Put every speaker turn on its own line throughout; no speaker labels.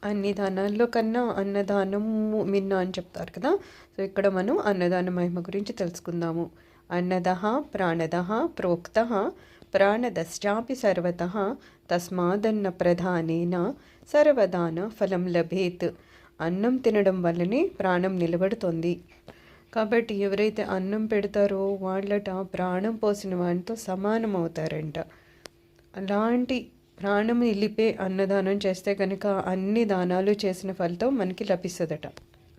అన్ని దానాల్లో కన్నా అన్నదానము మిన్న అని చెప్తారు కదా. సో ఇక్కడ మనం అన్నదాన మహిమ గురించి తెలుసుకుందాము. అన్నదః ప్రాణదః ప్రోక్తః ప్రాణదశ్చాపి సర్వతః తస్మాదన్న ప్రధానేన సర్వదాన ఫలం లభేత్. అన్నం తినడం వల్లనే ప్రాణం నిలబడుతుంది. కాబట్టి ఎవరైతే అన్నం పెడతారో వాళ్ళట ప్రాణం పోసిన వాటితో సమానం అవుతారంట. అలాంటి ప్రాణం నిలిపే అన్నదానం చేస్తే కనుక అన్ని దానాలు చేసిన ఫలితం మనకి లభిస్తుందట.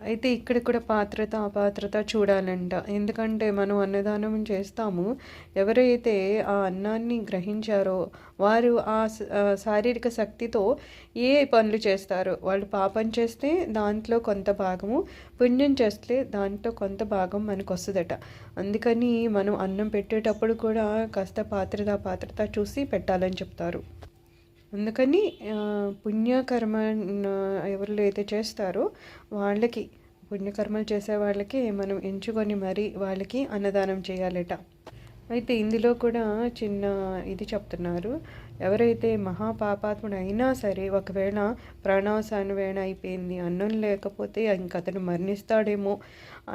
అయితే ఇక్కడ కూడా పాత్రత అపాత్రత చూడాలంట. ఎందుకంటే మనం అన్నదానం చేస్తాము, ఎవరైతే ఆ అన్నాన్ని గ్రహించారో వారు ఆ శారీరక శక్తితో ఏ పనులు చేస్తారో, వాళ్ళు పాపం చేస్తే దాంట్లో కొంత భాగము, పుణ్యం చేస్తే దాంట్లో కొంత భాగం మనకు వస్తుందట. అందుకని మనం అన్నం పెట్టేటప్పుడు కూడా కాస్త పాత్రత చూసి పెట్టాలని చెప్తారు. అందుకని పుణ్యకర్మ ఎవరు అయితే చేస్తారో వాళ్ళకి, పుణ్యకర్మలు చేసే వాళ్ళకి మనం ఎంచుకొని మరీ వాళ్ళకి అన్నదానం చేయాలట. అయితే ఇందులో కూడా చిన్న ఇది చెప్తున్నారు. ఎవరైతే మహాపాపాత్ముడు అయినా సరే ఒకవేళ ప్రాణావసాన వేళ అయిపోయింది, అన్నం లేకపోతే ఇంక అతను మరణిస్తాడేమో,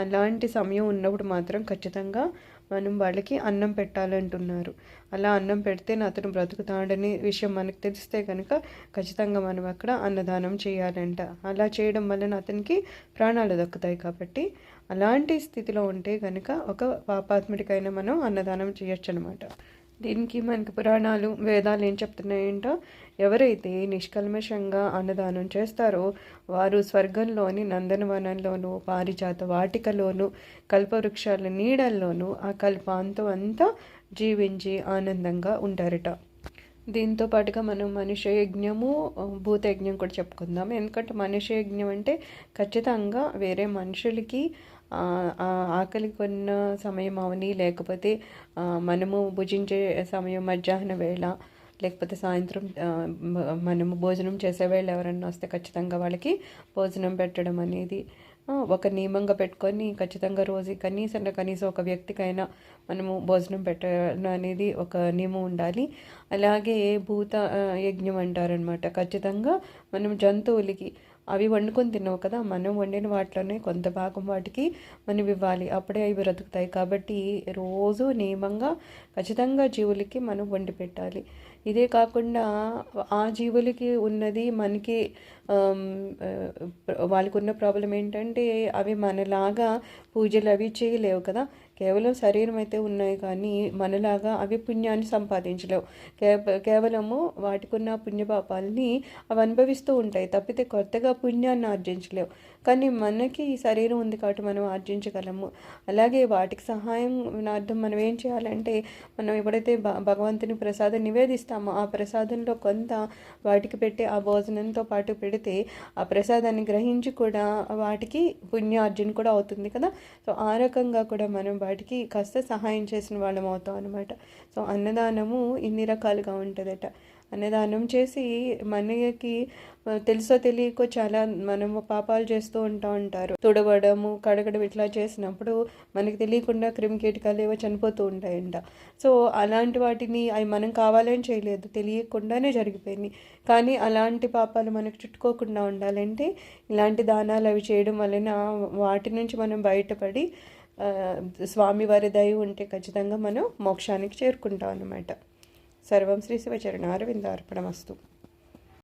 అలాంటి సమయం ఉన్నప్పుడు మాత్రం ఖచ్చితంగా మనం వాళ్ళకి అన్నం పెట్టాలంటున్నారు. అలా అన్నం పెడితే అతను బ్రతుకుతాడనే విషయం మనకు తెలిస్తే కనుక ఖచ్చితంగా మనం అక్కడ అన్నదానం చేయాలంట. అలా చేయడం వలన అతనికి ప్రాణాలు దక్కుతాయి. కాబట్టి అలాంటి స్థితిలో ఉంటే కనుక ఒక పాపాత్ముడికైనా మనం అన్నదానం చేయొచ్చు అనమాట. దీనికి మనకి పురాణాలు వేదాలు ఏం చెప్తున్నాయంటో, ఎవరైతే నిష్కల్మషంగా అన్నదానం చేస్తారో వారు స్వర్గంలోని నందనవనంలోనూ, పారిజాత వాటికలోను, కల్పవృక్షాల నీడల్లోనూ ఆ కల్పాంతం అంతా జీవించి ఆనందంగా ఉంటారట. దీంతో పాటుగా మనం మనుష్య యజ్ఞము, భూత యజ్ఞం కూడా చెప్పుకుందాం. ఎందుకంటే మనుష్య యజ్ఞం అంటే ఖచ్చితంగా వేరే మనుషులకి ఆకలి కొన్న సమయం అవని, లేకపోతే మనము భుజించే సమయం మధ్యాహ్న వేళ, లేకపోతే సాయంత్రం మనము భోజనం చేసే వేళ ఎవరన్నా వస్తే ఖచ్చితంగా వాళ్ళకి భోజనం పెట్టడం అనేది ఒక నియమంగా పెట్టుకొని ఖచ్చితంగా రోజు కనీసం ఒక వ్యక్తికైనా మనము భోజనం పెట్టడం అనేది ఒక నియమం ఉండాలి. అలాగే భూత యజ్ఞం అంటారనమాట. ఖచ్చితంగా మనం జంతువులకి, అవి వండుకొని తిన్నావు కదా, మనం వండిన వాటిలోనే కొంత భాగం వాటికి మనం ఇవ్వాలి, అప్పుడే అవి బ్రతుకుతాయి. కాబట్టి రోజు నియమంగా ఖచ్చితంగా జీవులకి మనం వండి పెట్టాలి. ఇదే కాకుండా ఆ జీవులకి ఉన్నది మనకి, వాళ్ళకు ఉన్న ప్రాబ్లం ఏంటంటే అవి మనలాగా పూజలు అవి చేయలేవు కదా. కేవలం శరీరం అయితే ఉన్నాయి కానీ మనలాగా అవి పుణ్యాన్ని సంపాదించలేవు. కేవలము వాటికి ఉన్న పుణ్యపాపాలని అవి అనుభవిస్తూ ఉంటాయి, తప్పితే కొత్తగా పుణ్యాన్ని ఆర్జించలేవు. కానీ మనకి ఈ శరీరం ఉంది కాబట్టి మనం ఆర్జించగలము. అలాగే వాటికి సహాయం అర్థం మనం ఏం చేయాలంటే, మనం ఎప్పుడైతే భగవంతుని ప్రసాదం నివేదిస్తామో ఆ ప్రసాదంలో కొంత వాటికి పెట్టి ఆ భోజనంతో పాటు పెడితే ఆ ప్రసాదాన్ని గ్రహించి కూడా వాటికి పుణ్యార్జన కూడా అవుతుంది కదా. సో ఆ రకంగా కూడా మనం వాటికి కాస్త సహాయం చేసిన వాళ్ళం అవుతాం అనమాట. సో అన్నదానము ఇన్ని రకాలుగా ఉంటుందట. అన్నదానం చేసి మనకి తెలుసో తెలియకో చాలా మనము పాపాలు చేస్తూ ఉంటారు. తుడవడము, కడగడం ఇట్లా చేసినప్పుడు మనకి తెలియకుండా క్రిమికీటకాలు ఏవో చనిపోతూ ఉంటాయంట. సో అలాంటి వాటిని అవి మనం కావాలని చేయలేదు, తెలియకుండానే జరిగిపోయినాయి. కానీ అలాంటి పాపాలు మనకు చుట్టుకోకుండా ఉండాలంటే ఇలాంటి దానాలు అవి చేయడం వలన వాటి నుంచి మనం బయటపడి స్వామివారి దయ ఉంటే ఖచ్చితంగా మనం మోక్షానికి చేరుకుంటాం అన్నమాట. సర్వం శ్రీ శివచరణారవిందార్పణమస్తు.